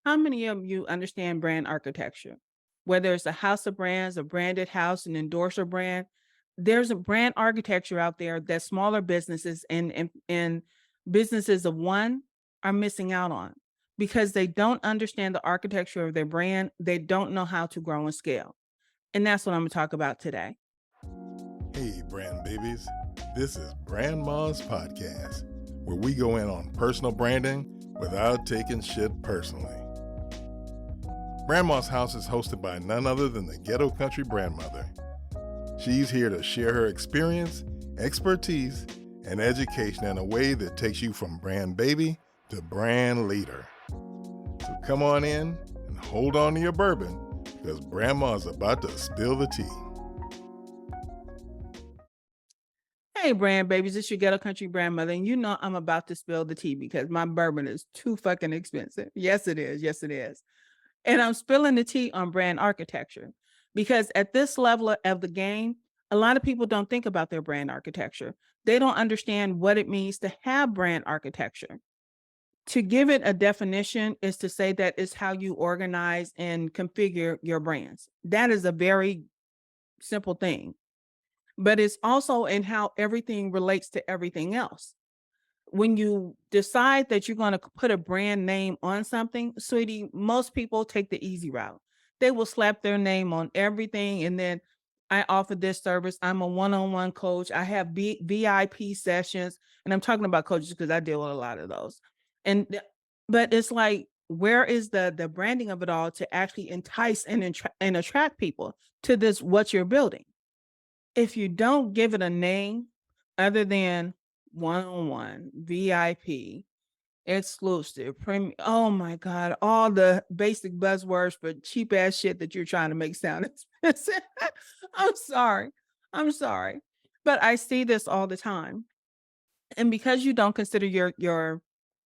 How many of you understand brand architecture? Whether it's a house of brands, a branded house, an endorser brand, there's a brand architecture out there that smaller businesses and businesses of one are missing out on because they don't understand the architecture of their brand. They don't know how to grow and scale. And that's what I'm going to talk about today. Hey, brand babies. This is Brandma's podcast, where we go in on personal branding without taking shit personally. Brandma's house is hosted by none other than the ghetto country grandmother. She's here to share her experience, expertise, and education in a way that takes you from brand baby to brand leader. So come on in and hold on to your bourbon because Brandma's about to spill the tea. Hey, brand babies, it's your ghetto country grandmother, and you know I'm about to spill the tea because my bourbon is too fucking expensive. Yes, it is. Yes, it is. And I'm spilling the tea on brand architecture because at this level of the game, a lot of people don't think about their brand architecture. They don't understand what it means to have brand architecture. To give it a definition is to say that it's how you organize and configure your brands. That is a very simple thing, but it's also in how everything relates to everything else. When you decide that you're going to put a brand name on something, sweetie, most people take the easy route. They will slap their name on everything. And then I offer this service. I'm a one-on-one coach. I have VIP sessions, and I'm talking about coaches because I deal with a lot of those. But it's like, where is the branding of it all to actually entice and attract people to this, what you're building? If you don't give it a name other than one-on-one, VIP, exclusive, premium, oh my God, all the basic buzzwords for cheap ass shit that you're trying to make sound expensive. I'm sorry. I'm sorry. But I see this all the time. And because you don't consider your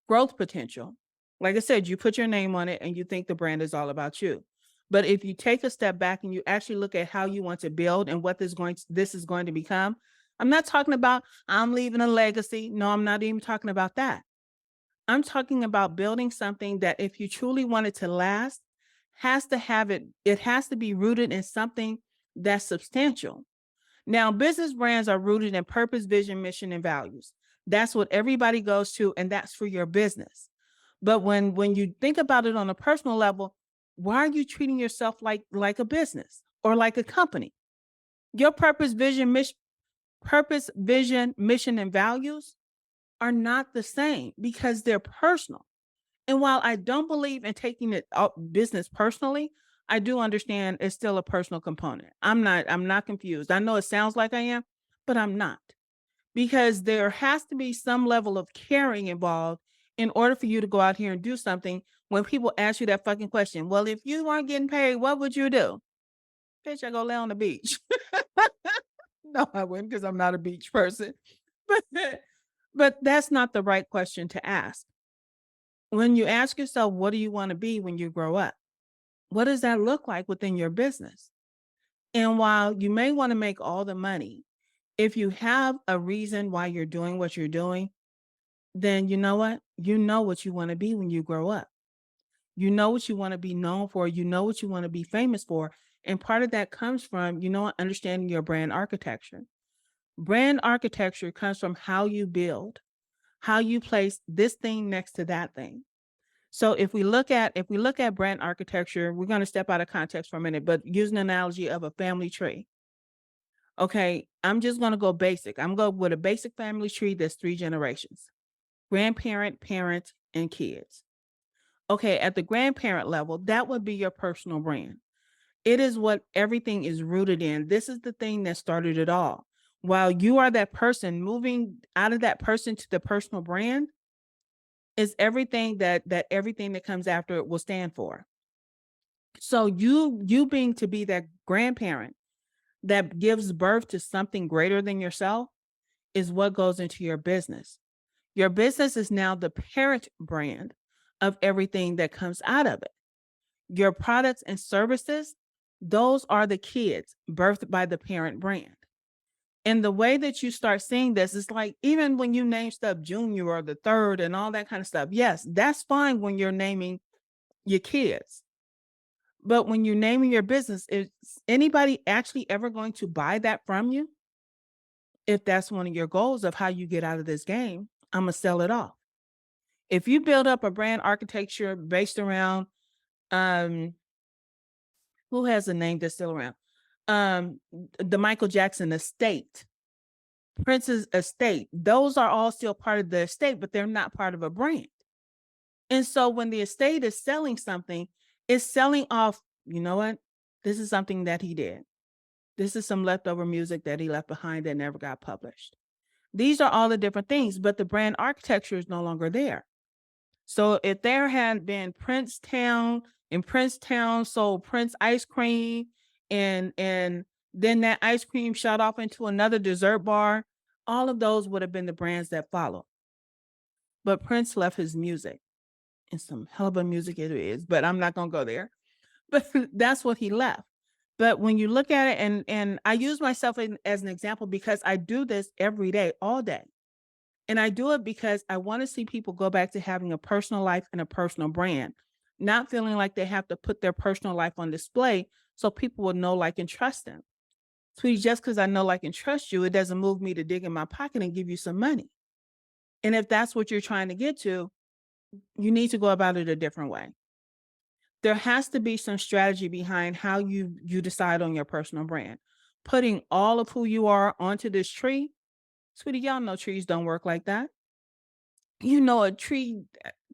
growth potential, like I said, you put your name on it and you think the brand is all about you. But if you take a step back and you actually look at how you want to build and what this is going to become, I'm not talking about I'm leaving a legacy. No, I'm not even talking about that. I'm talking about building something that if you truly want it to last, it has to be rooted in something that's substantial. Now, business brands are rooted in purpose, vision, mission, and values. That's what everybody goes to, and that's for your business. But when you think about it on a personal level, why are you treating yourself like a business or like a company? Your purpose, vision, mission, and values are not the same because they're personal. And while I don't believe in taking it business personally, I do understand it's still a personal component. I'm not confused. I know it sounds like I am, but I'm not. Because there has to be some level of caring involved in order for you to go out here and do something when people ask you that fucking question. Well, if you weren't getting paid, what would you do? Bitch, I go lay on the beach. No, I wouldn't because I'm not a beach person. But but that's not the right question to ask. When you ask yourself, what do you want to be when you grow up? What does that look like within your business? And while you may want to make all the money, if you have a reason why you're doing what you're doing, then you know what? You know what you want to be when you grow up. You know what you want to be known for. You know what you want to be famous for. And part of that comes from, understanding your brand architecture. Brand architecture comes from how you build, how you place this thing next to that thing. So if we look at brand architecture, we're going to step out of context for a minute, but use an analogy of a family tree. Okay, I'm just going to go basic. I'm going with a basic family tree that's 3 generations: grandparent, parent, and kids. Okay, at the grandparent level, that would be your personal brand. It is what everything is rooted in. This is the thing that started it all. While you are that person, moving out of that person to the personal brand is everything that everything that comes after it will stand for. So you being to be that grandparent that gives birth to something greater than yourself is what goes into your business. Your business is now the parent brand of everything that comes out of it. Your products and services, those are the kids birthed by the parent brand. And the way that you start seeing this is like, even when you name stuff junior or the third and all that kind of stuff. Yes, that's fine when you're naming your kids. But when you're naming your business, is anybody actually ever going to buy that from you? If that's one of your goals of how you get out of this game, I'm gonna sell it off. If you build up a brand architecture based around um who has a name that's still around? The Michael Jackson estate, Prince's estate, those are all still part of the estate, but they're not part of a brand. And so when the estate is selling something, it's selling off, you know what? This is something that he did. This is some leftover music that he left behind that never got published. These are all the different things, but the brand architecture is no longer there. So if there had been Princetown and Princetown sold Prince ice cream and then that ice cream shot off into another dessert bar, all of those would have been the brands that follow. But Prince left his music, and some hell of a music it is, but I'm not gonna go there. But that's what he left. But when you look at it, and I use myself as an example because I do this every day, all day. And I do it because I want to see people go back to having a personal life and a personal brand, not feeling like they have to put their personal life on display so people will know, like, and trust them. Sweetie, just because I know, like, and trust you, it doesn't move me to dig in my pocket and give you some money. And if that's what you're trying to get to, you need to go about it a different way. There has to be some strategy behind how you decide on your personal brand. Putting all of who you are onto this tree, sweetie, y'all know trees don't work like that. You know, a tree,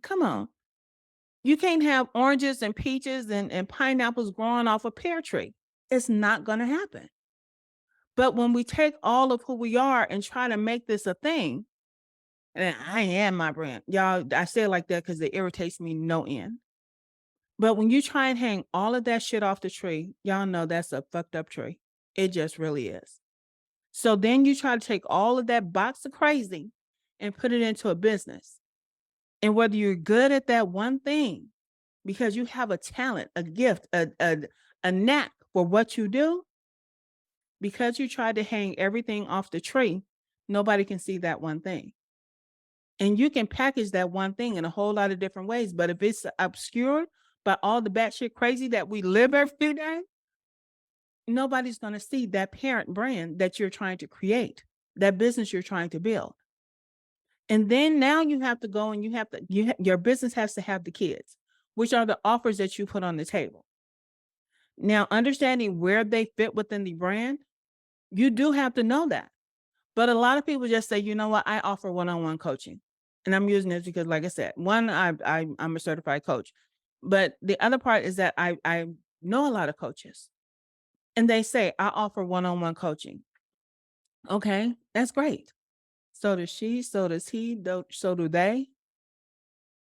come on. You can't have oranges and peaches and pineapples growing off a pear tree. It's not going to happen. But when we take all of who we are and try to make this a thing, and I am my brand, y'all, I say it like that because it irritates me no end. But when you try and hang all of that shit off the tree, y'all know that's a fucked up tree. It just really is. So then you try to take all of that box of crazy and put it into a business. And whether you're good at that one thing, because you have a talent, a gift, a knack for what you do, because you tried to hang everything off the tree, nobody can see that one thing. And you can package that one thing in a whole lot of different ways. But if it's obscured by all the batshit crazy that we live every day, nobody's going to see that parent brand that you're trying to create, that business you're trying to build. And then now you have to go and your business has to have the kids, which are the offers that you put on the table. Now, understanding where they fit within the brand, you do have to know that. But a lot of people just say, you know what, I offer one-on-one coaching. And I'm using this because, like I said, one, I'm a certified coach. But the other part is that I know a lot of coaches. And they say, I offer one-on-one coaching. Okay, that's great. So does she, so does he, so do they.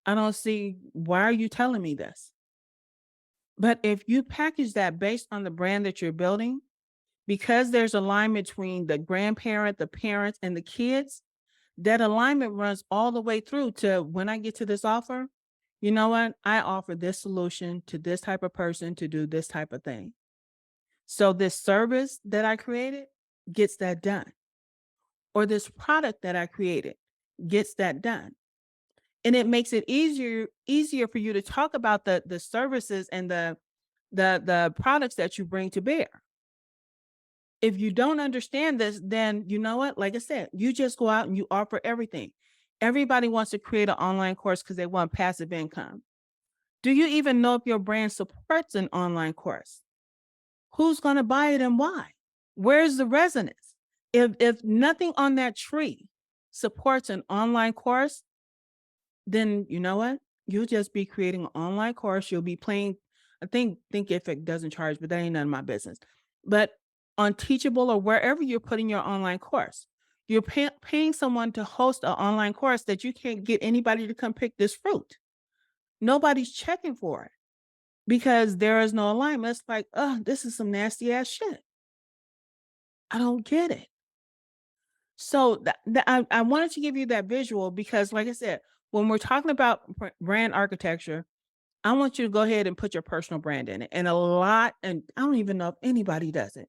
I don't see, why are you telling me this? But if you package that based on the brand that you're building, because there's alignment between the grandparent, the parents, and the kids, that alignment runs all the way through to when I get to this offer, you know what? I offer this solution to this type of person to do this type of thing. So this service that I created gets that done. Or this product that I created gets that done. And it makes it easier for you to talk about the services and the products that you bring to bear. If you don't understand this, then you know what? Like I said, you just go out and you offer everything. Everybody wants to create an online course because they want passive income. Do you even know if your brand supports an online course? Who's going to buy it and why? Where's the resonance? If nothing on that tree supports an online course, then you know what? You'll just be creating an online course. You'll be playing. I think if it doesn't charge, but that ain't none of my business. But on Teachable or wherever you're putting your online course, you're paying someone to host an online course that you can't get anybody to come pick this fruit. Nobody's checking for it because there is no alignment. It's like, oh, this is some nasty ass shit. I don't get it. So I wanted to give you that visual because, like I said, when we're talking about brand architecture, I want you to go ahead and put your personal brand in it. And and I don't even know if anybody does it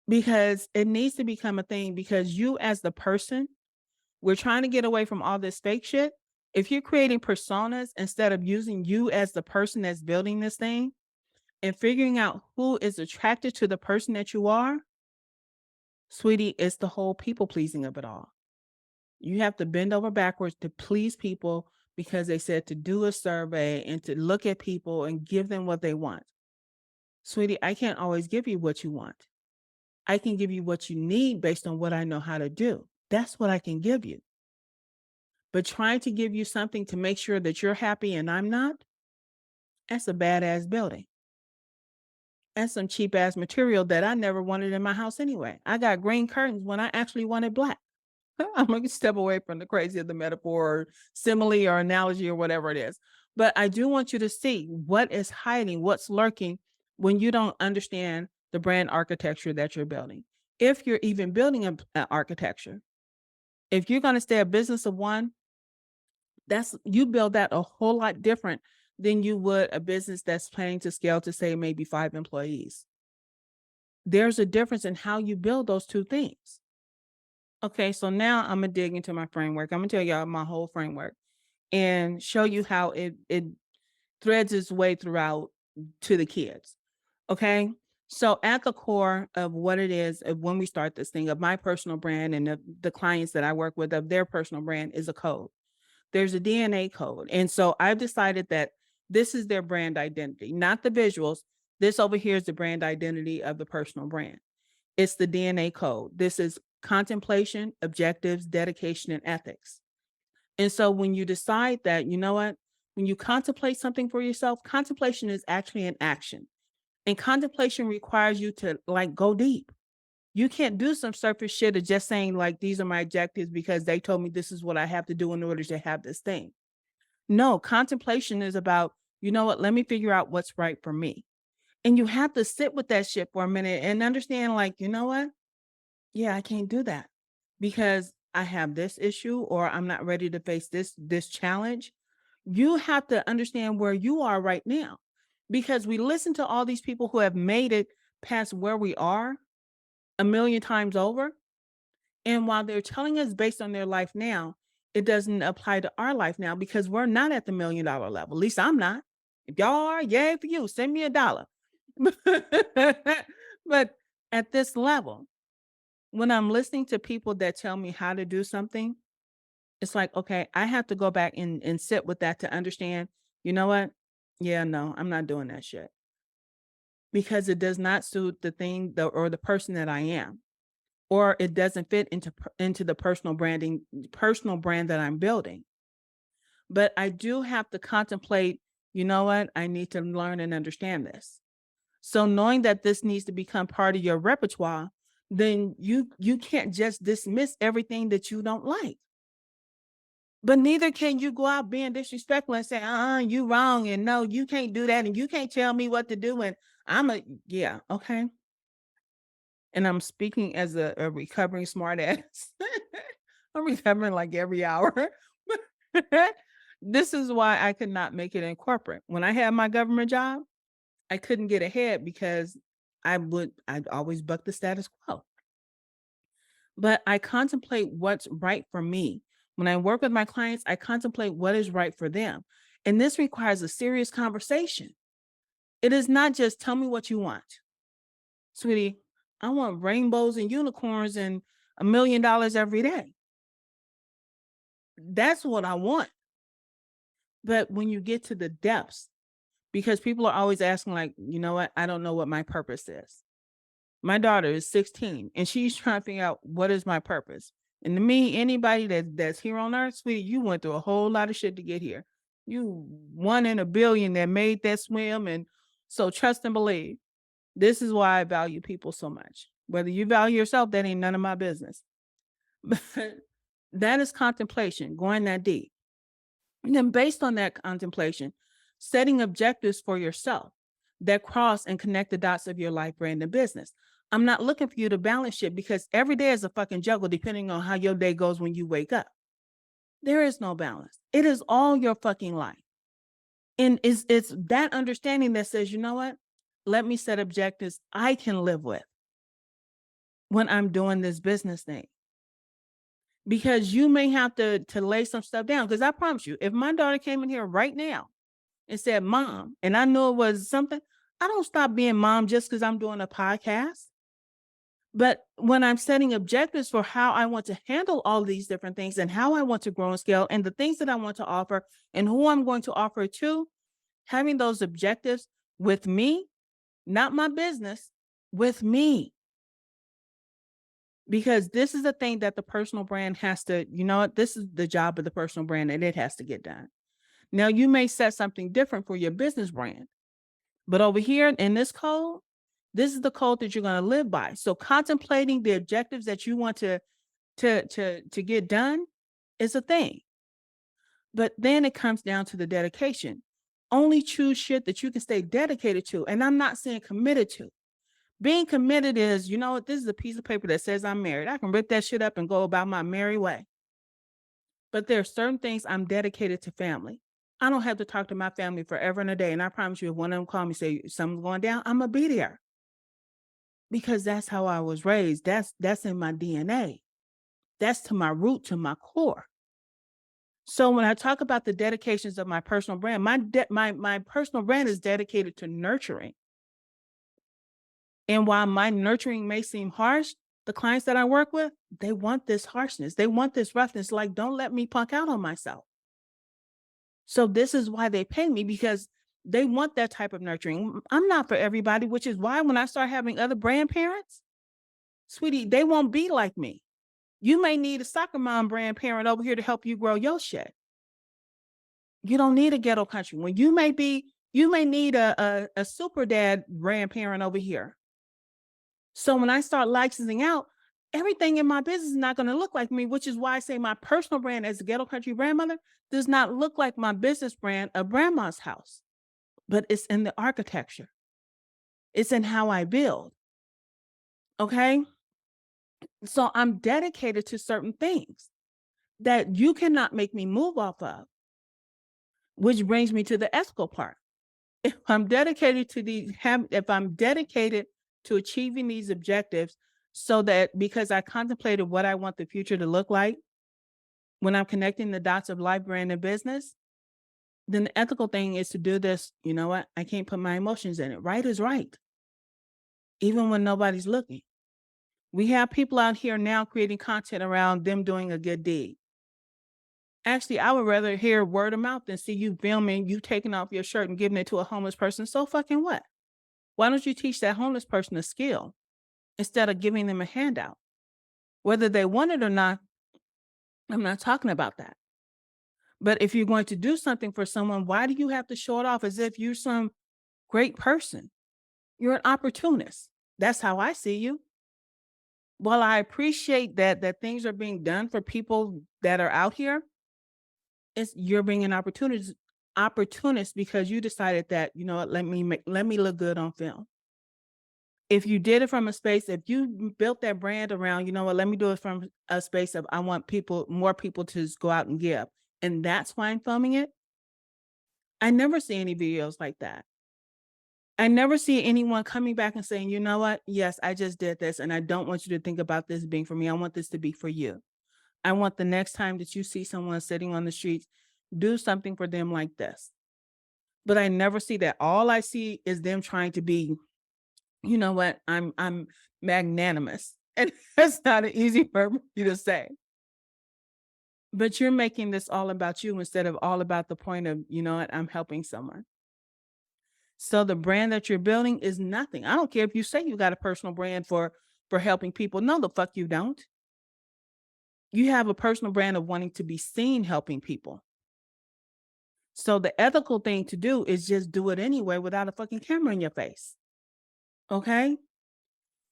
because it needs to become a thing because you as the person, we're trying to get away from all this fake shit. If you're creating personas instead of using you as the person that's building this thing and figuring out who is attracted to the person that you are, sweetie, it's the whole people pleasing of it all. You have to bend over backwards to please people because they said to do a survey and to look at people and give them what they want. Sweetie, I can't always give you what you want. I can give you what you need based on what I know how to do. That's what I can give you. But trying to give you something to make sure that you're happy and I'm not, that's a badass building. That's some cheap ass material that I never wanted in my house anyway. I got green curtains when I actually wanted black. I'm going to step away from the crazy of the metaphor or simile or analogy or whatever it is. But I do want you to see what is hiding, what's lurking when you don't understand the brand architecture that you're building. If you're even building an architecture, if you're going to stay a business of one, that's you build that a whole lot different than you would a business that's planning to scale to say maybe 5 employees. There's a difference in how you build those two things. Okay, so now I'm gonna dig into my framework. I'm gonna tell y'all my whole framework and show you how it threads its way throughout to the kids. Okay. So at the core of what it is of when we start this thing of my personal brand and the clients that I work with of their personal brand is a code. There's a DNA code. And so I've decided that this is their brand identity, not the visuals. This over here is the brand identity of the personal brand. It's the DNA code. This is contemplation, objectives, dedication, and ethics. And so when you decide that, you know what, when you contemplate something for yourself, contemplation is actually an action. And contemplation requires you to like go deep. You can't do some surface shit of just saying like these are my objectives because they told me this is what I have to do in order to have this thing. No, contemplation is about, you know what, let me figure out what's right for me. And you have to sit with that shit for a minute and understand like, you know what? Yeah, I can't do that because I have this issue or I'm not ready to face this challenge. You have to understand where you are right now because we listen to all these people who have made it past where we are a million times over. And while they're telling us based on their life now, it doesn't apply to our life now because we're not at the $1 million level. At least I'm not. If y'all are, yay for you. Send me $1. But at this level, when I'm listening to people that tell me how to do something, it's like, okay, I have to go back and sit with that to understand, you know what? Yeah, no, I'm not doing that shit because it does not suit the thing or the person that I am, or it doesn't fit into the personal brand that I'm building. But I do have to contemplate, you know what? I need to learn and understand this. So knowing that this needs to become part of your repertoire, then you can't just dismiss everything that you don't like. But neither can you go out being disrespectful and say, you wrong. And no, you can't do that. And you can't tell me what to do. And yeah, okay. And I'm speaking as a recovering smart ass. I'm recovering like every hour. This is why I could not make it in corporate. When I had my government job, I couldn't get ahead because I'd always buck the status quo. But I contemplate what's right for me. When I work with my clients, I contemplate what is right for them. And this requires a serious conversation. It is not just tell me what you want. Sweetie, I want rainbows and unicorns and $1 million every day. That's what I want. But when you get to the depths, because people are always asking, like, you know what? I don't know what my purpose is. My daughter is 16 and she's trying to figure out what is my purpose. And to me, anybody that's here on earth, sweetie, you went through a whole lot of shit to get here. You one in a billion that made that swim. And so trust and believe. This is why I value people so much. Whether you value yourself, that ain't none of my business. But that is contemplation, going that deep. And then based on that contemplation, setting objectives for yourself that cross and connect the dots of your life, brand, and business. I'm not looking for you to balance shit because every day is a fucking juggle depending on how your day goes when you wake up. There is no balance. It is all your fucking life. And it's that understanding that says, you know what? Let me set objectives I can live with when I'm doing this business thing. because you may have to lay some stuff down. Because I promise you, if my daughter came in here right now and said, "Mom," and I knew it was something, I don't stop being mom just because I'm doing a podcast. But when I'm setting objectives for how I want to handle all these different things and how I want to grow and scale and the things that I want to offer and who I'm going to offer it to, having those objectives with me, not my business, with me. Because this is the thing that the personal brand has to, you know what, this is the job of the personal brand and it has to get done. Now, you may set something different for your business brand, but over here in this code, this is the code that you're going to live by. So contemplating the objectives that you want to get done is a thing. But then it comes down to the dedication. Only choose shit that you can stay dedicated to. And I'm not saying committed to. Being committed is, you know what, this is a piece of paper that says I'm married. I can rip that shit up and go about my merry way. But there are certain things I'm dedicated to family. I don't have to talk to my family forever and a day. And I promise you, if one of them call me, say something's going down, I'm gonna be there. Because that's how I was raised. That's in my DNA. That's to my root, to my core. So when I talk about the dedications of my personal brand, my personal brand is dedicated to nurturing. And while my nurturing may seem harsh, the clients that I work with, they want this harshness. They want this roughness. Like, don't let me punk out on myself. So this is why they pay me, because they want that type of nurturing. I'm not for everybody, which is why when I start having other brand parents, sweetie, they won't be like me. You may need a soccer mom brand parent over here to help you grow your shit. You don't need a ghetto country. When you may need a super dad grandparent over here. So when I start licensing out, everything in my business is not going to look like me, which is why I say my personal brand as a ghetto country grandmother does not look like my business brand of Brandma's house, but it's in the architecture. It's in how I build. Okay. So I'm dedicated to certain things that you cannot make me move off of, which brings me to the ethical part. If I'm dedicated to if I'm dedicated to achieving these objectives, so that because I contemplated what I want the future to look like when I'm connecting the dots of life, brand, and business, then the ethical thing is to do this. You know what? I can't put my emotions in it. Right is right, even when nobody's looking. We have people out here now creating content around them doing a good deed. Actually, I would rather hear word of mouth than see you filming, you taking off your shirt and giving it to a homeless person. So fucking what? Why don't you teach that homeless person a skill instead of giving them a handout? Whether they want it or not, I'm not talking about that. But if you're going to do something for someone, why do you have to show it off as if you're some great person? You're an opportunist. That's how I see you. While I appreciate that things are being done for people that are out here, it's you're being an opportunist because you decided that, you know what, let me look good on film. If you did it from a space, if you built that brand around, you know what, let me do it from a space of I want more people to just go out and give. And that's why I'm filming it. I never see any videos like that. I never see anyone coming back and saying, you know what? Yes, I just did this. And I don't want you to think about this being for me. I want this to be for you. I want the next time that you see someone sitting on the streets, do something for them like this. But I never see that. All I see is them trying to be, you know what? I'm magnanimous. And that's not an easy word for you to say. But you're making this all about you instead of all about the point of, you know what, I'm helping someone. So the brand that you're building is nothing. I don't care if you say you got a personal brand for helping people. No, the fuck you don't. You have a personal brand of wanting to be seen helping people. So the ethical thing to do is just do it anyway without a fucking camera in your face. Okay?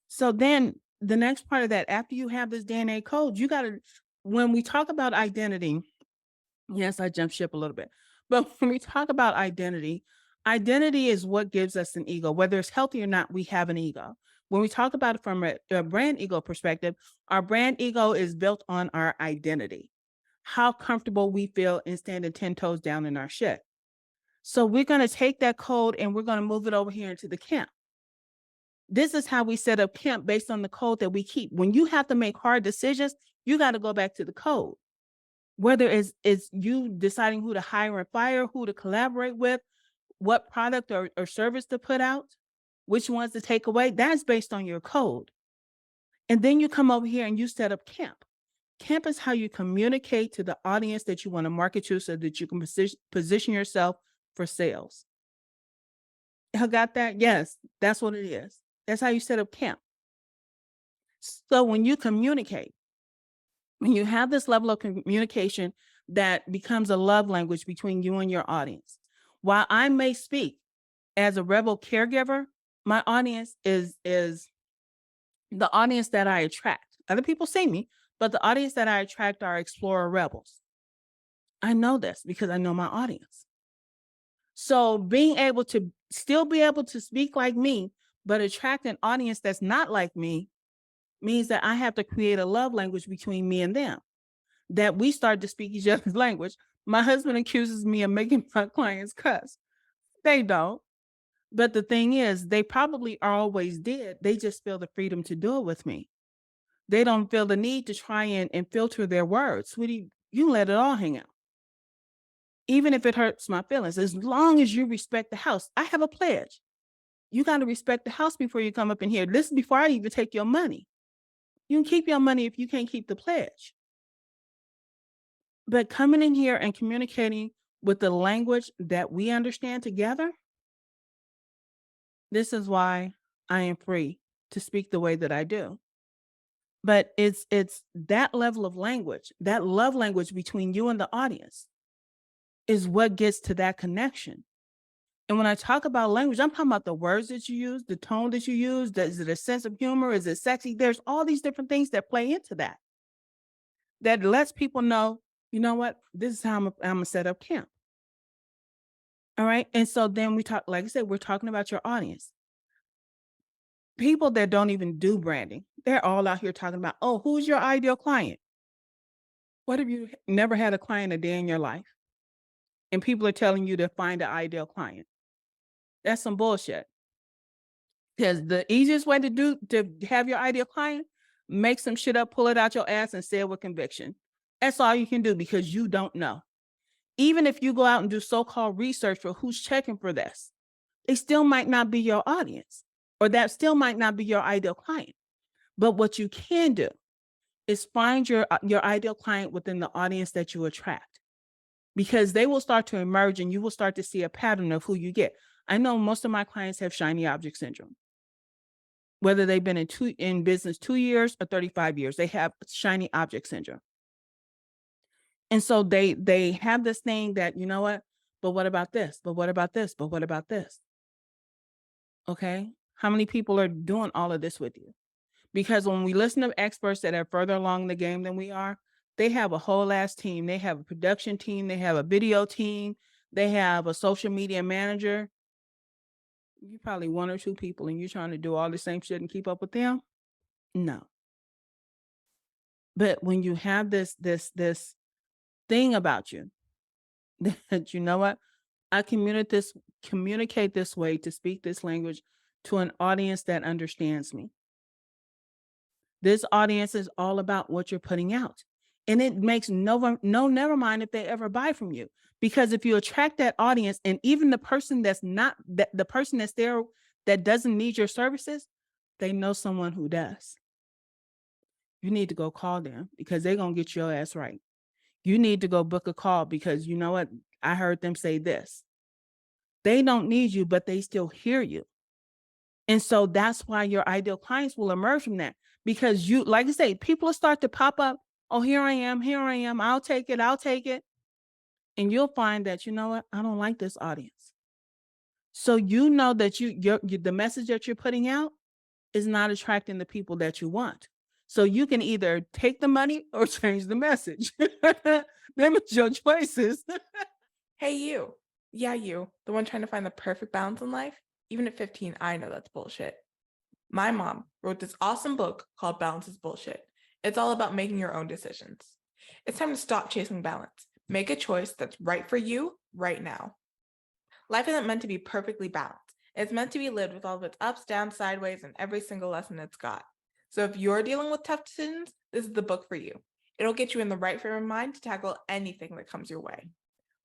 So then the next part of that, after you have this DNA code, you got to, when we talk about identity, yes, I jumped ship a little bit. But when we talk about identity, identity is what gives us an ego. Whether it's healthy or not, we have an ego. When we talk about it from a brand ego perspective, our brand ego is built on our identity, how comfortable we feel in standing 10 toes down in our shit. So we're going to take that code and we're going to move it over here into the C.A.M.P. This is how we set up C.A.M.P based on the code that we keep. When you have to make hard decisions, you got to go back to the code. Whether it's you deciding who to hire and fire, who to collaborate with, what product or service to put out, which ones to take away, that's based on your code. And then you come over here and you set up C.A.M.P. C.A.M.P is how you communicate to the audience that you want to market to so that you can position yourself for sales. I got that? Yes, that's what it is. That's how you set up C.A.M.P. So when you communicate, when you have this level of communication that becomes a love language between you and your audience, while I may speak as a rebel caregiver, my audience is the audience that I attract. Other people see me, but the audience that I attract are explorer rebels. I know this because I know my audience. So being able to still be able to speak like me, but attract an audience that's not like me means that I have to create a love language between me and them, that we start to speak each other's language. My husband accuses me of making my clients cuss. They don't. But the thing is, they probably always did. They just feel the freedom to do it with me. They don't feel the need to try and filter their words. Sweetie, you can let it all hang out. Even if it hurts my feelings, as long as you respect the house. I have a pledge. You got to respect the house before you come up in here. This is before I even take your money. You can keep your money if you can't keep the pledge. But coming in here and communicating with the language that we understand together, this is why I am free to speak the way that I do. But it's that level of language, that love language between you and the audience is what gets to that connection. And when I talk about language, I'm talking about the words that you use, the tone that you use. Is it a sense of humor? Is it sexy? There's all these different things that play into that. That lets people know, you know what, this is how I'm gonna set up C.A.M.P. All right. And so then we talk, like I said, we're talking about your audience. People that don't even do branding, they're all out here talking about, oh, who's your ideal client? What if you never had a client a day in your life? And people are telling you to find an ideal client. That's some bullshit. Because the easiest way to have your ideal client, make some shit up, pull it out your ass, and say it with conviction. That's all you can do because you don't know. Even if you go out and do so-called research for who's checking for this, they still might not be your audience, or that still might not be your ideal client. But what you can do is find your ideal client within the audience that you attract, because they will start to emerge and you will start to see a pattern of who you get. I know most of my clients have shiny object syndrome. Whether they've been in business 2 years or 35 years, they have shiny object syndrome. And so they have this thing that, you know what, but what about this? But what about this? But what about this? Okay. How many people are doing all of this with you? Because when we listen to experts that are further along in the game than we are, they have a whole ass team. They have a production team. They have a video team. They have a social media manager. You probably 1 or 2 people and you're trying to do all the same shit and keep up with them. No. But when you have this thing about you that, you know what, I communicate this way to speak this language to an audience that understands me. This audience is all about what you're putting out. And it makes never mind if they ever buy from you. Because if you attract that audience, and even the person that's not that the person that's there that doesn't need your services, they know someone who does. You need to go call them because they're gonna get your ass right. You need to go book a call because you know what? I heard them say this. They don't need you, but they still hear you. And so that's why your ideal clients will emerge from that, because you, like I say, people will start to pop up. Oh, here I am. I'll take it. And you'll find that, you know what? I don't like this audience. So you know that the message that you're putting out is not attracting the people that you want. So you can either take the money or change the message. Them is your choices. Hey, you. Yeah, you. The one trying to find the perfect balance in life? Even at 15, I know that's bullshit. My mom wrote this awesome book called Balance is Bullshit. It's all about making your own decisions. It's time to stop chasing balance. Make a choice that's right for you right now. Life isn't meant to be perfectly balanced. It's meant to be lived with all of its ups, downs, sideways, and every single lesson it's got. So if you're dealing with tough decisions, this is the book for you. It'll get you in the right frame of mind to tackle anything that comes your way.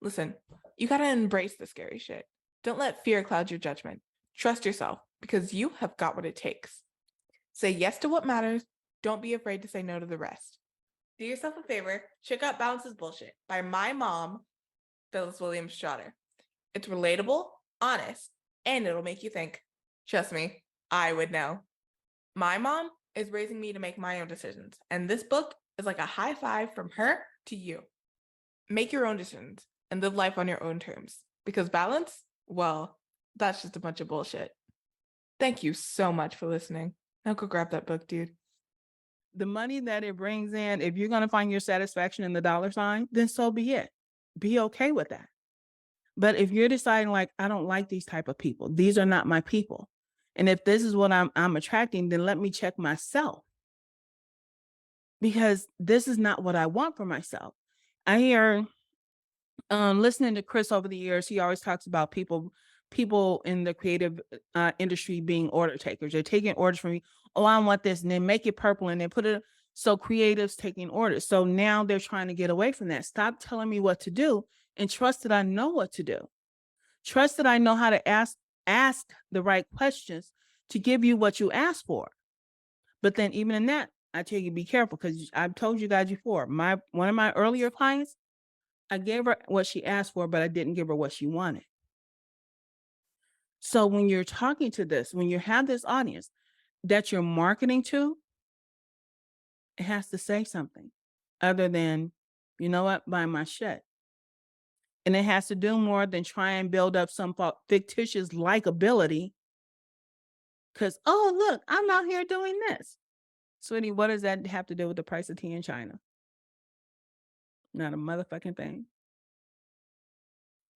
Listen, you gotta embrace the scary shit. Don't let fear cloud your judgment. Trust yourself, because you have got what it takes. Say yes to what matters. Don't be afraid to say no to the rest. Do yourself a favor, check out Balance's Bullshit by my mom, Phyllis Williams Trotter. It's relatable, honest, and it'll make you think. Trust me, I would know. My mom is raising me to make my own decisions, and this book is like a high five from her to you. Make your own decisions and live life on your own terms, because balance, well, that's just a bunch of bullshit. Thank you so much for listening. Now go grab that book, dude. The money that it brings in, if you're going to find your satisfaction in the dollar sign, then so be it. Be okay with that. But if you're deciding like, I don't like these type of people, these are not my people. And if this is what I'm attracting, then let me check myself, because this is not what I want for myself. I hear listening to Chris over the years, he always talks about people in the creative industry being order takers. They're taking orders from me. Oh, I want this, and then make it purple, and then put it. So creatives taking orders. So now they're trying to get away from that. Stop telling me what to do, and trust that I know what to do. Trust that I know how to ask the right questions to give you what you ask for. But then even in that, I tell you, be careful, because I've told you guys before, one of my earlier clients, I gave her what she asked for, but I didn't give her what she wanted. So when you're talking to this, when you have this audience that you're marketing to, it has to say something other than, you know what, buy my shit. And it has to do more than try and build up some fictitious likability. Because, oh, look, I'm out here doing this. Sweetie, what does that have to do with the price of tea in China? Not a motherfucking thing.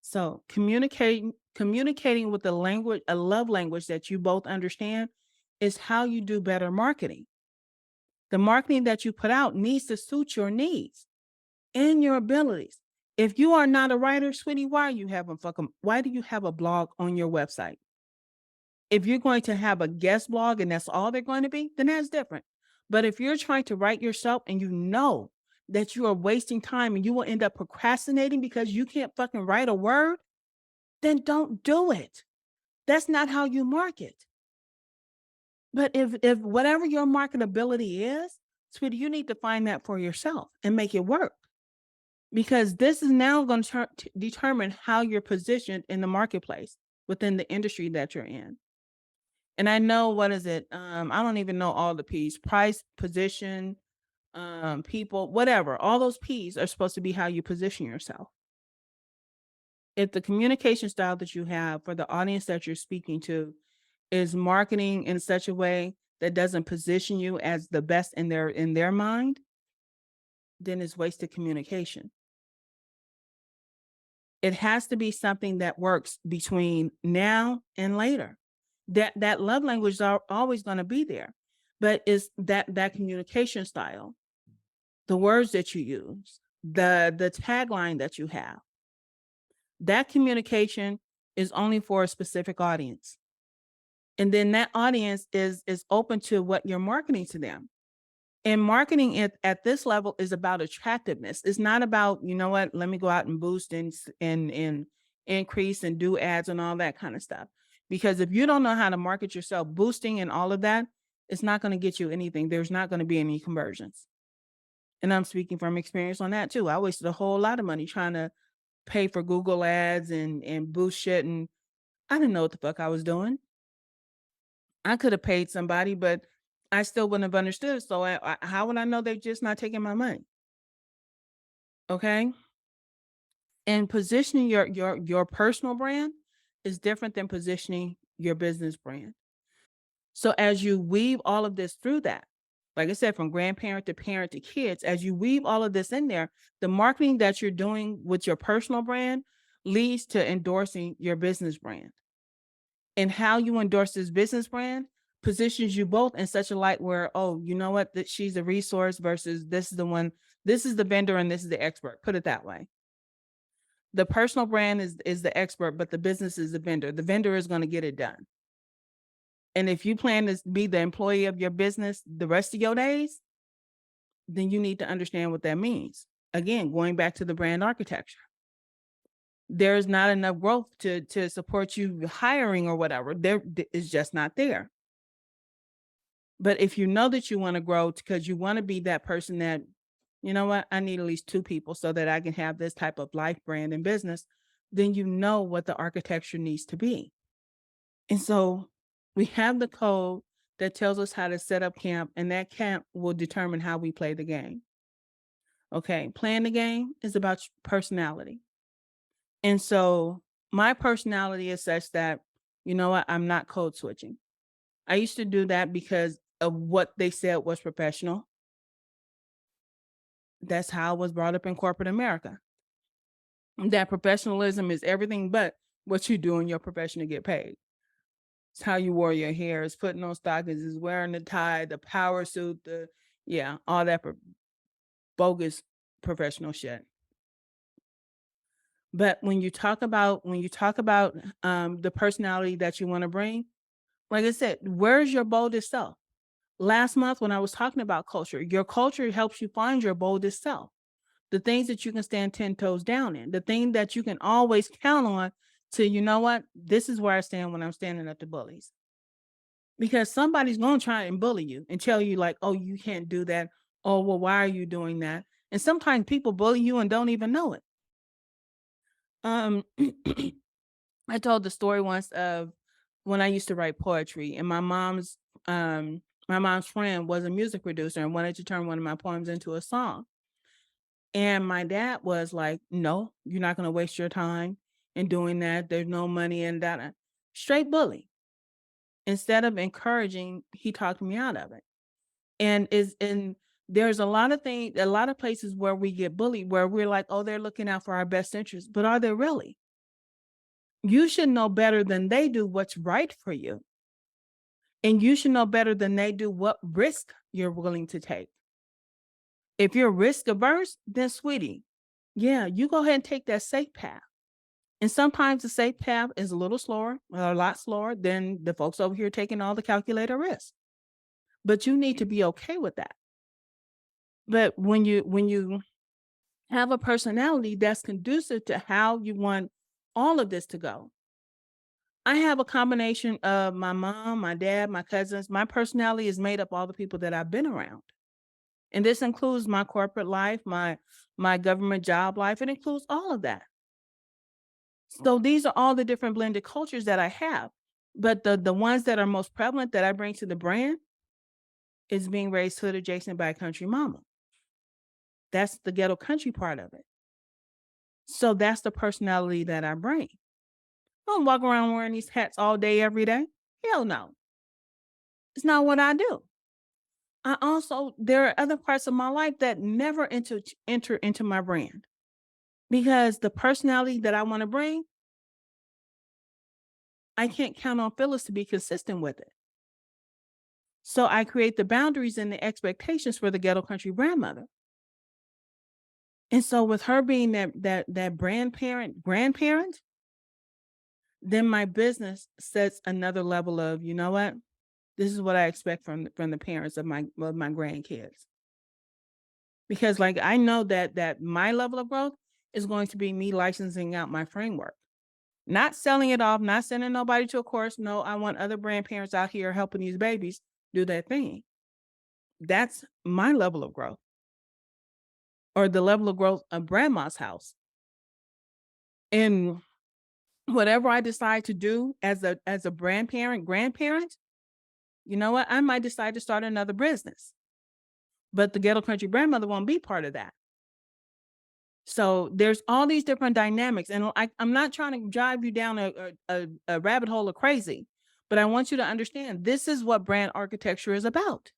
So communicating with the language, a love language that you both understand, is how you do better marketing. The marketing that you put out needs to suit your needs and your abilities. If you are not a writer, sweetie, why do you have a blog on your website? If you're going to have a guest blog and that's all they're going to be, then that's different. But if you're trying to write yourself and you know that you are wasting time and you will end up procrastinating because you can't fucking write a word, then don't do it. That's not how you market. But if whatever your marketability is, sweetie, you need to find that for yourself and make it work. Because this is now going to determine how you're positioned in the marketplace within the industry that you're in. And I know, what is it? I don't even know all the P's: price, position, people, whatever. All those P's are supposed to be how you position yourself. If the communication style that you have for the audience that you're speaking to is marketing in such a way that doesn't position you as the best in their mind, then it's wasted communication. It has to be something that works between now and later. That love language is always going to be there, but it's that communication style, the words that you use, the tagline that you have. That communication is only for a specific audience. And then that audience is open to what you're marketing to them. And marketing at this level is about attractiveness. It's not about, you know what, let me go out and boost and increase and do ads and all that kind of stuff. Because if you don't know how to market yourself, boosting and all of that, it's not going to get you anything. There's not going to be any conversions. And I'm speaking from experience on that too. I wasted a whole lot of money trying to pay for Google ads and boost shit. And I didn't know what the fuck I was doing. I could have paid somebody, but I still wouldn't have understood. So how would I know they're just not taking my money? Okay. And positioning your personal brand is different than positioning your business brand. So as you weave all of this through that, like I said, from grandparent to parent to kids, as you weave all of this in there, the marketing that you're doing with your personal brand leads to endorsing your business brand. And how you endorse this business brand positions you both in such a light where, oh, you know what, that she's a resource versus this is the vendor and this is the expert. Put it that way. The personal brand is the expert, but the business is the vendor. The vendor is going to get it done. And if you plan to be the employee of your business the rest of your days, then you need to understand what that means. Again, going back to the brand architecture, there's not enough growth to support you hiring or whatever. There is just not there. But if you know that you want to grow because you want to be that person that, you know what, I need at least 2 people so that I can have this type of life brand and business, then you know what the architecture needs to be. And so we have the code that tells us how to set up camp, and that camp will determine how we play the game. Okay, playing the game is about personality. And so my personality is such that, you know what, I'm not code switching. I used to do that because of what they said was professional. That's how I was brought up in corporate America. That professionalism is everything but what you do in your profession to get paid. It's how you wore your hair, it's putting on stockings, it's wearing the tie, the power suit, all that bogus professional shit. But when you talk about the personality that you want to bring, like I said, where's your boldest self? Last month when I was talking about culture, your culture helps you find your boldest self. The things that you can stand 10 toes down in, the thing that you can always count on to, you know what, this is where I stand when I'm standing up to bullies. Because somebody's going to try and bully you and tell you like, oh, you can't do that. Oh, well, why are you doing that? And sometimes people bully you and don't even know it. I told the story once of when I used to write poetry, and my mom's friend was a music producer and wanted to turn one of my poems into a song. And my dad was like, no, you're not going to waste your time in doing that. There's no money in that. Straight bully. Instead of encouraging, he talked me out of it. And there's a lot of things, a lot of places where we get bullied, where we're like, oh, they're looking out for our best interests. But are they really? You should know better than they do what's right for you. And you should know better than they do what risk you're willing to take. If you're risk averse, then sweetie, yeah, you go ahead and take that safe path. And sometimes the safe path is a little slower, or a lot slower than the folks over here taking all the calculated risks. But you need to be okay with that. But when you have a personality that's conducive to how you want all of this to go, I have a combination of my mom, my dad, my cousins. My personality is made up of all the people that I've been around. And this includes my corporate life, my government job life. It includes all of that. So these are all the different blended cultures that I have. But the ones that are most prevalent that I bring to the brand is being raised hood adjacent by a country mama. That's the ghetto country part of it. So that's the personality that I bring. I don't walk around wearing these hats all day, every day. Hell no. It's not what I do. There are other parts of my life that never enter into my brand, because the personality that I want to bring, I can't count on Phyllis to be consistent with it. So I create the boundaries and the expectations for the ghetto country grandmother. And so with her being that grandparent, then my business sets another level of, you know what? This is what I expect from the parents of my grandkids. Because like I know that my level of growth is going to be me licensing out my framework. Not selling it off, not sending nobody to a course. No, I want other grandparents out here helping these babies do their thing. That's my level of growth. Or the level of growth of Brandma's house. And whatever I decide to do as a grandparent, you know what? I might decide to start another business. But the ghetto country grandmother won't be part of that. So there's all these different dynamics. And I'm not trying to drive you down a rabbit hole of crazy, but I want you to understand this is what brand architecture is about.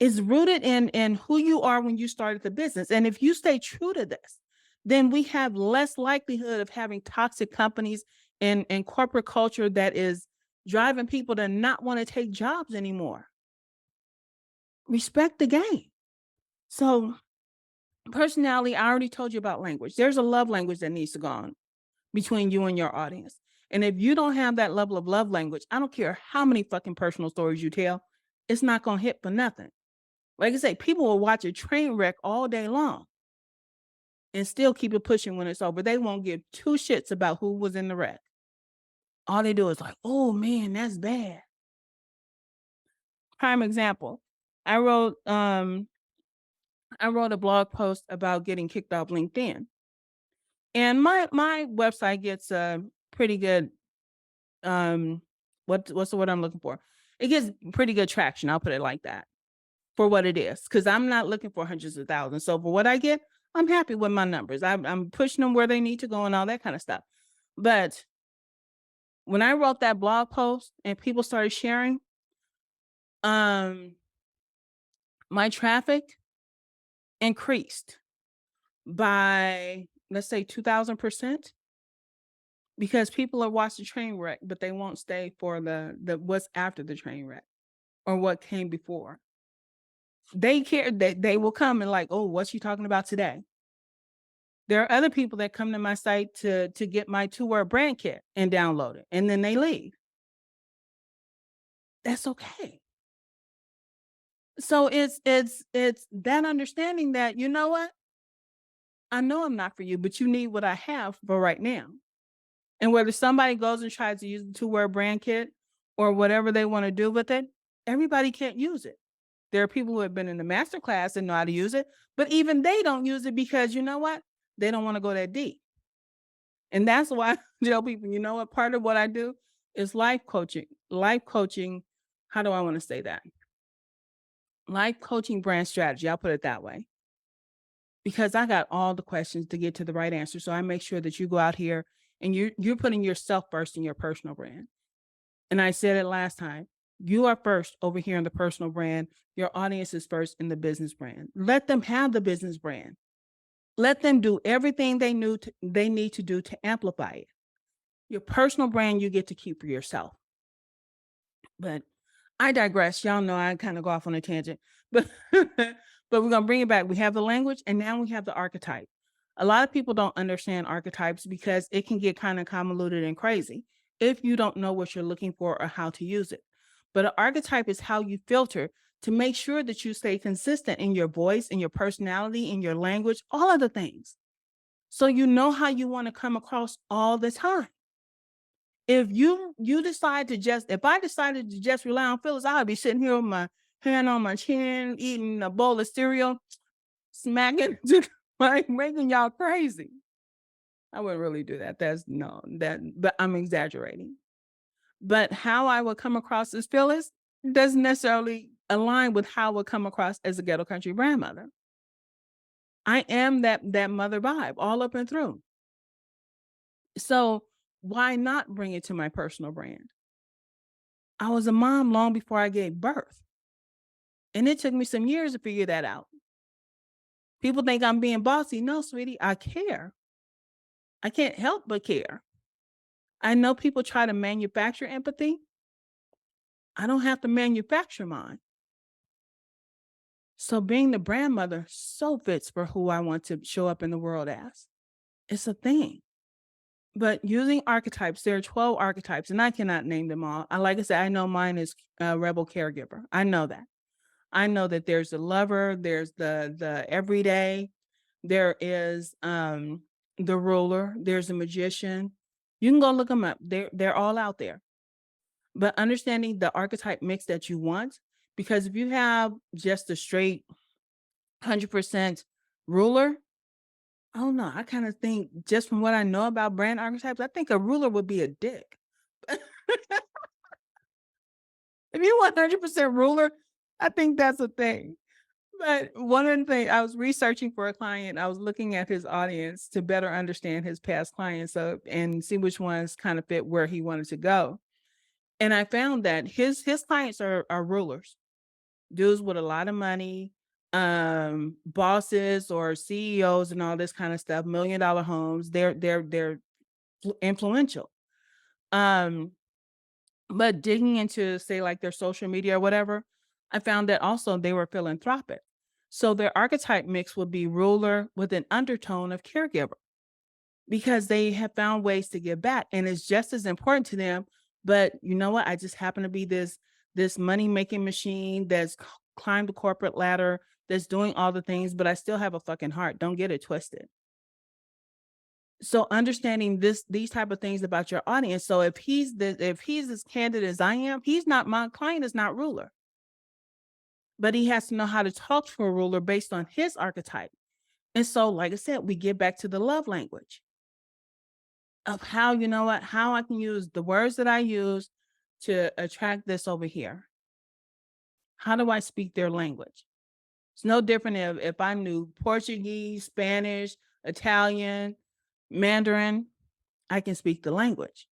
It's rooted in who you are when you started the business. And if you stay true to this, then we have less likelihood of having toxic companies and corporate culture that is driving people to not want to take jobs anymore. Respect the game. So Personality, I already told you about language. There's a love language that needs to go on between you and your audience. And if you don't have that level of love language, I don't care how many fucking personal stories you tell, it's not going to hit for nothing. Like I say, people will watch a train wreck all day long and still keep it pushing when it's over. They won't give two shits about who was in the wreck. All they do is like, oh man, that's bad. Prime example. I wrote a blog post about getting kicked off LinkedIn. And my website gets a pretty good what's the word I'm looking for? It gets pretty good traction. I'll put it like that for what it is, because I'm not looking for hundreds of thousands. So for what I get, I'm happy with my numbers. I'm pushing them where they need to go and all that kind of stuff. But when I wrote that blog post and people started sharing, um, my traffic increased by, let's say, 2,000%, because people are watching the train wreck, but they won't stay for the what's after the train wreck or what came before. They care that they will come and like, oh, what's she talking about today? There are other people that come to my site to get my 2-word brand kit and download it, and then they leave. That's okay. So it's that understanding that, you know what? I know I'm not for you, but you need what I have for right now. And whether somebody goes and tries to use the 2-word brand kit or whatever they want to do with it, everybody can't use it. There are people who have been in the master class and know how to use it, but even they don't use it because, you know what? They don't want to go that deep. And that's why I tell people, you know what? Part of what I do is life coaching. Life coaching, how do I want to say that? Life coaching brand strategy. I'll put it that way. Because I got all the questions to get to the right answer. So I make sure that you go out here and you're putting yourself first in your personal brand. And I said it last time. You are first over here in the personal brand. Your audience is first in the business brand. Let them have the business brand. Let them do everything they need to do to amplify it. Your personal brand, you get to keep for yourself. But I digress. Y'all know I kind of go off on a tangent, but but we're gonna bring it back. We have the language, and now we have the archetype. A lot of people don't understand archetypes because it can get kind of convoluted and crazy if you don't know what you're looking for or how to use it. But an archetype is how you filter to make sure that you stay consistent in your voice, in your personality, in your language, all of the things. So you know how you want to come across all the time. If you decide to just, if I decided to just rely on Phyllis, I would be sitting here with my hand on my chin, eating a bowl of cereal, smacking, like making y'all crazy. I wouldn't really do that. But I'm exaggerating. But how I would come across as Phyllis doesn't necessarily align with how I would come across as a ghetto country grandmother. I am that mother vibe all up and through. So why not bring it to my personal brand? I was a mom long before I gave birth. And it took me some years to figure that out. People think I'm being bossy. No, sweetie, I care. I can't help but care. I know people try to manufacture empathy. I don't have to manufacture mine. So being the brand mother so fits for who I want to show up in the world as. It's a thing. But using archetypes, there are 12 archetypes, and I cannot name them all. Like I said, I know mine is rebel caregiver. I know that. I know that there's the lover, there's the everyday, there is the ruler, there's the magician. You can go look them up. They're all out there. But understanding the archetype mix that you want, because if you have just a straight 100% ruler, oh no, I kind of think, just from what I know about brand archetypes, I think a ruler would be a dick. If you want 100% ruler, I think that's a thing. But one of the things, I was researching for a client, I was looking at his audience to better understand his past clients and see which ones kind of fit where he wanted to go. And I found that his clients are rulers, dudes with a lot of money, bosses or CEOs and all this kind of stuff, $1 million homes. They're influential. But digging into, say, like their social media or whatever, I found that also they were philanthropic. So their archetype mix would be ruler with an undertone of caregiver because they have found ways to give back and it's just as important to them. But you know what? I just happen to be this money making machine that's climbed the corporate ladder, that's doing all the things, but I still have a fucking heart. Don't get it twisted. So understanding these type of things about your audience. So if he's as candid as I am, he's not, my client is not ruler, but he has to know how to talk to a ruler based on his archetype. And so, like I said, we get back to the love language of how, you know what, how I can use the words that I use to attract this over here. How do I speak their language? It's no different if I knew Portuguese, Spanish, Italian, Mandarin, I can speak the language.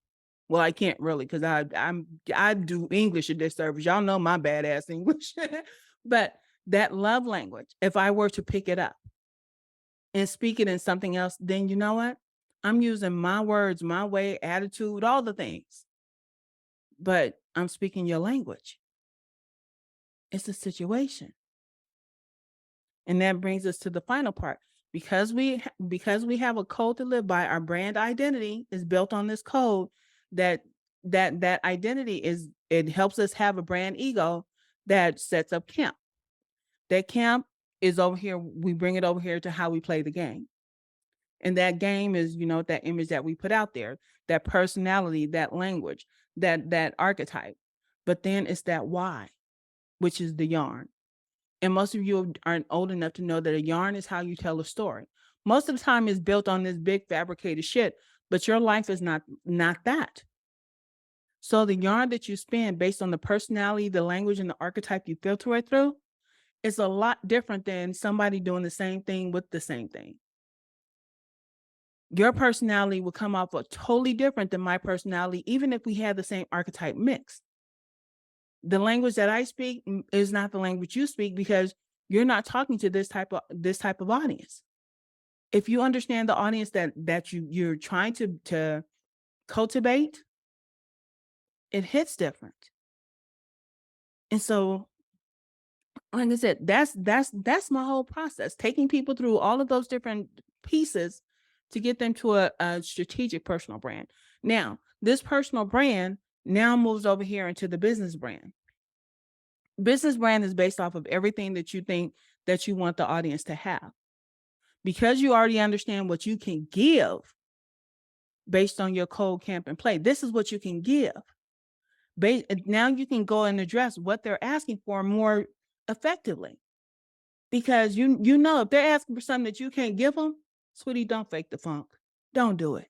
Well, I can't really because I do English at this service. Y'all know my badass English. But that love language, if I were to pick it up and speak it in something else, then you know what? I'm using my words, my way, attitude, all the things. But I'm speaking your language. It's a situation. And that brings us to the final part. Because we have a code to live by, our brand identity is built on this code that that identity is, it helps us have a brand ego that sets up C.A.M.P. That C.A.M.P is over here, we bring it over here to how we play the game. And that game is, you know, that image that we put out there, that personality, that language, that archetype. But then it's that why, which is the yarn. And most of you aren't old enough to know that a yarn is how you tell a story. Most of the time it's built on this big fabricated shit, but your life is not that. So the yarn that you spin based on the personality, the language, and the archetype you filter it through is a lot different than somebody doing the same thing with the same thing. Your personality will come off totally different than my personality, even if we had the same archetype mix. The language that I speak is not the language you speak because you're not talking to this type of audience. If you understand the audience that you're trying to cultivate, it hits different. And so, like I said, that's my whole process, taking people through all of those different pieces to get them to a strategic personal brand. Now, this personal brand now moves over here into the business brand. Business brand is based off of everything that you think that you want the audience to have. Because you already understand what you can give based on your code, C.A.M.P, and P.L.A.Y. This is what you can give. Now you can go and address what they're asking for more effectively. Because you know if they're asking for something that you can't give them, sweetie, don't fake the funk. Don't do it.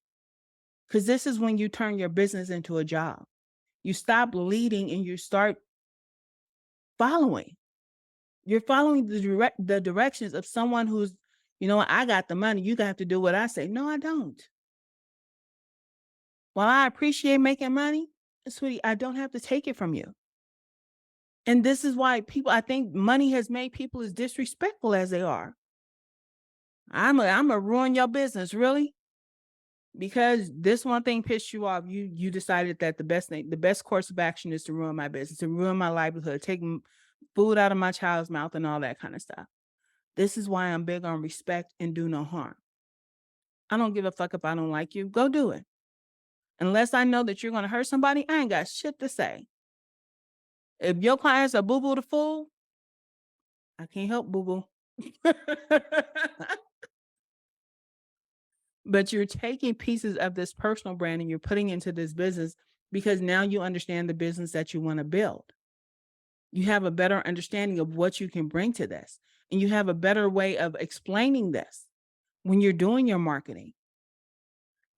Because this is when you turn your business into a job. You stop leading and you start following. You're following the directions of someone who's, you know, I got the money. You have to do what I say. No, I don't. While I appreciate making money, sweetie, I don't have to take it from you. And this is why I think money has made people as disrespectful as they are. I'm a ruin your business, really? Because this one thing pissed you off, you decided that the best course of action is to ruin my business, to ruin my livelihood, take food out of my child's mouth and all that kind of stuff. This is why I'm big on respect and do no harm. I don't give a fuck if I don't like you. Go do it. Unless I know that you're going to hurt somebody, I ain't got shit to say. If your clients are boo-boo the fool, I can't help boo-boo. But you're taking pieces of this personal brand and you're putting into this business because now you understand the business that you want to build. You have a better understanding of what you can bring to this. And you have a better way of explaining this when you're doing your marketing.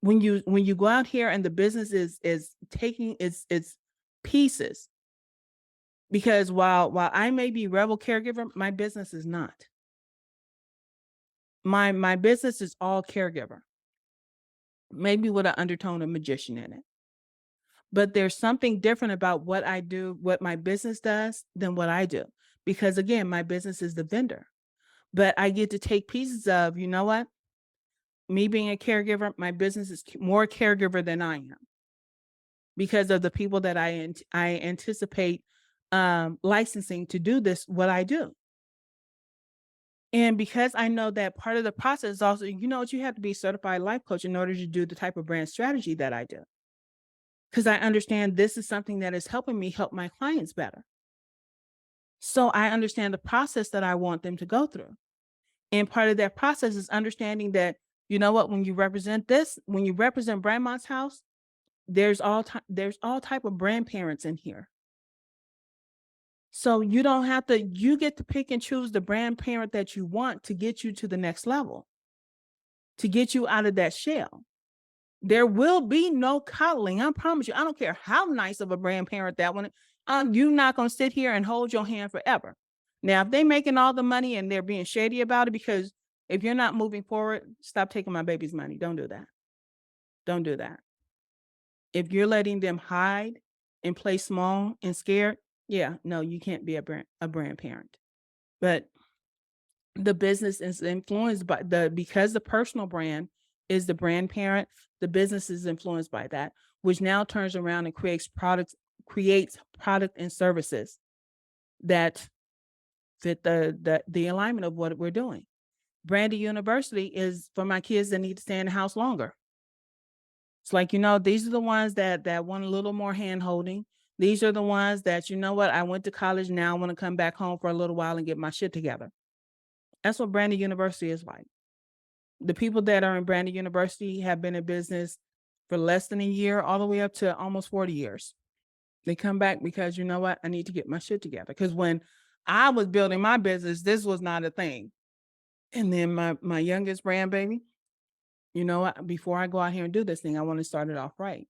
When you go out here and the business is taking its pieces, because while I may be rebel caregiver, my business is not. My business is all caregiver, maybe with an undertone of magician in it. But there's something different about what I do, what my business does than what I do. Because again, my business is the vendor, but I get to take pieces of, you know what? Me being a caregiver, my business is more caregiver than I am because of the people that I anticipate licensing to do this, what I do. And because I know that part of the process is also, you know what, you have to be a certified life coach in order to do the type of brand strategy that I do. Because I understand this is something that is helping me help my clients better. So I understand the process that I want them to go through. And part of that process is understanding that, you know what, when you represent this, when you represent Brandma's house, there's all type of grandparents in here. So you don't have to, you get to pick and choose the grandparent that you want to get you to the next level, to get you out of that shell. There will be no coddling. I promise you. I don't care how nice of a grandparent that one. You're not gonna sit here and hold your hand forever. Now, if they making all the money and they're being shady about it, because if you're not moving forward, stop taking my baby's money. Don't do that. Don't do that. If you're letting them hide and play small and scared, yeah, no, you can't be a grandparent. But the business is influenced by because the personal brand is the brand parent, the business is influenced by that, which now turns around and creates product and services that fit the alignment of what we're doing. Brandy University is for my kids that need to stay in the house longer. It's like, you know, these are the ones that want a little more hand holding. These are the ones that, you know what, I went to college, now I want to come back home for a little while and get my shit together. That's what Brandy University is like. The people that are in Brandy University have been in business for less than a year, all the way up to almost 40 years. They come back because, you know what, I need to get my shit together. Because when I was building my business, this was not a thing. And then my youngest grandbaby, you know what, before I go out here and do this thing, I want to start it off right.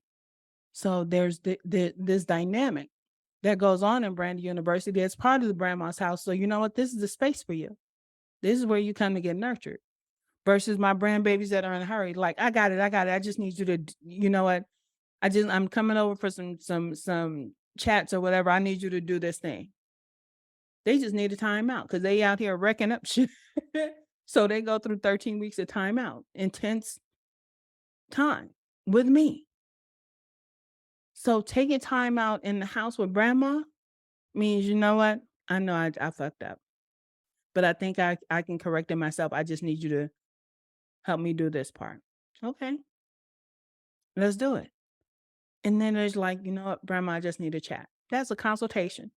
So there's this dynamic that goes on in Brandy University that's part of the Brandma's house. So you know what, this is the space for you. This is where you come to get nurtured. Versus my brand babies that are in a hurry. Like, I got it. I just need you to, you know what? I'm coming over for some chats or whatever. I need you to do this thing. They just need a timeout because they out here wrecking up shit. So they go through 13 weeks of timeout, intense time with me. So taking time out in the house with grandma means, you know what? I know I fucked up, but I think I can correct it myself. I just need you to help me do this part. Okay, let's do it. And then there's like, you know what, grandma, I just need a chat. That's a consultation.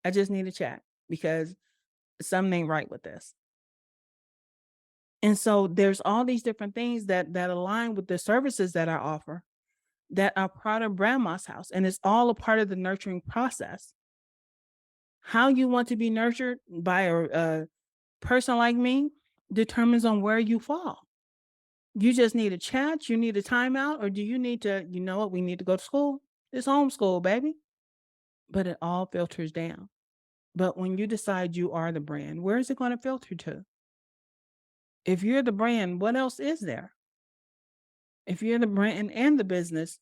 I just need a chat because something ain't right with this. And so there's all these different things that align with the services that I offer that are part of grandma's house. And it's all a part of the nurturing process. How you want to be nurtured by a person like me determines on where you fall. You just need a chat, you need a timeout, or do you need to, you know what, we need to go to school? It's homeschool, baby. But it all filters down. But when you decide you are the brand, where is it going to filter to? If you're the brand, what else is there? If you're the brand and the business,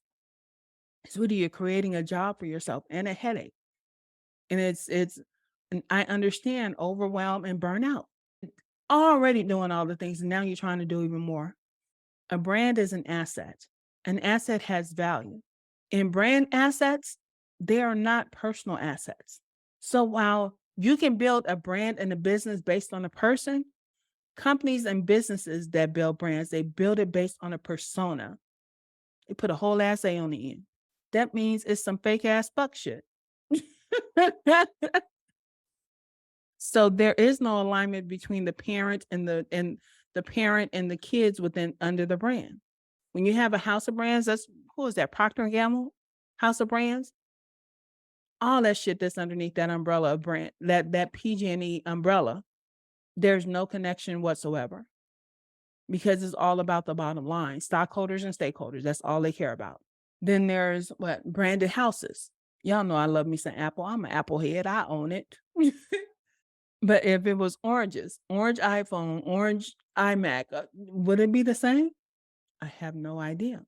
it's really you're creating a job for yourself and a headache. And and I understand overwhelm and burnout. Already doing all the things, and now you're trying to do even more. A brand is an asset. An asset has value. And brand assets, they are not personal assets. So while you can build a brand and a business based on a person, companies and businesses that build brands, they build it based on a persona. They put a whole ass A on the end. That means it's some fake ass fuck shit. So there is no alignment between the parent and the parent and the kids within under the brand. When you have a house of brands, that's who is that? Procter and Gamble House of Brands. All that shit that's underneath that umbrella of brand, that PG&E umbrella, there's no connection whatsoever because it's all about the bottom line, stockholders and stakeholders. That's all they care about. Then there's what branded houses. Y'all know I love me some Apple. I'm an Apple head. I own it. But if it was oranges, orange iPhone, orange iMac, would it be the same? I have no idea.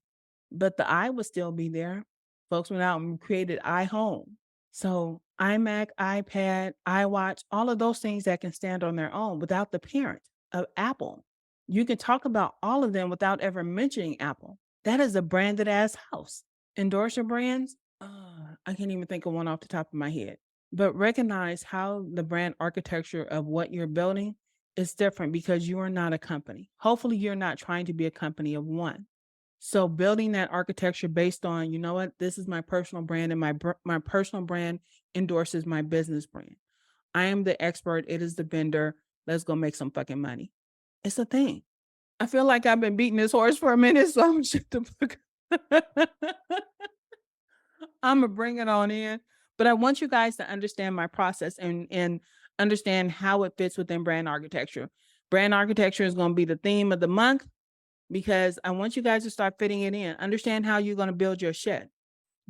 But the I would still be there. Folks went out and created iHome. So iMac, iPad, iWatch, all of those things that can stand on their own without the parent of Apple. You can talk about all of them without ever mentioning Apple. That is a branded ass house. Endorse your brands? I can't even think of one off the top of my head. But recognize how the brand architecture of what you're building It's different because you are not a company. Hopefully, you're not trying to be a company of one. So building that architecture based on, you know what, this is my personal brand, and my personal brand endorses my business brand. I am the expert. It is the vendor. Let's go make some fucking money. It's a thing. I feel like I've been beating this horse for a minute, so I'm shut the fuck up. I'm gonna bring it on in. But I want you guys to understand my process and understand how it fits within brand architecture. Brand architecture is going to be the theme of the month because I want you guys to start fitting it in. Understand how you're going to build your shed.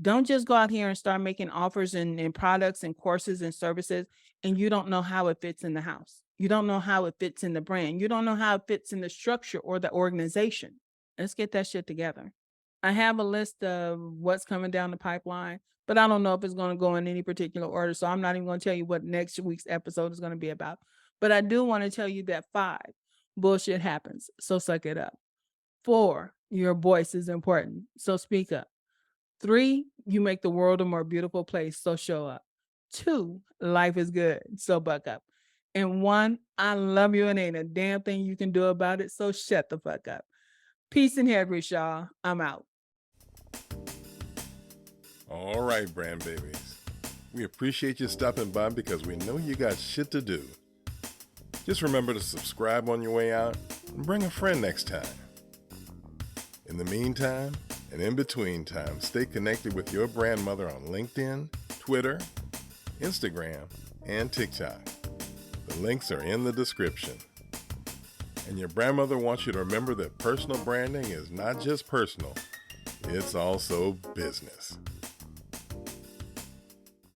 Don't just go out here and start making offers and products and courses and services, and you don't know how it fits in the house. You don't know how it fits in the brand. You don't know how it fits in the structure or the organization. Let's get that shit together. I have a list of what's coming down the pipeline, but I don't know if it's going to go in any particular order. So I'm not even going to tell you what next week's episode is going to be about. But I do want to tell you that 5, bullshit happens. So suck it up. 4, your voice is important. So speak up. 3, you make the world a more beautiful place. So show up. 2, life is good. So buck up. And 1, I love you and ain't a damn thing you can do about it. So shut the fuck up. Peace and hair grease, y'all. I'm out. All right, brand babies. We appreciate you stopping by because we know you got shit to do. Just remember to subscribe on your way out and bring a friend next time. In the meantime, and in between time, stay connected with your brand mother on LinkedIn, Twitter, Instagram, and TikTok. The links are in the description. And your brand mother wants you to remember that personal branding is not just personal, it's also business.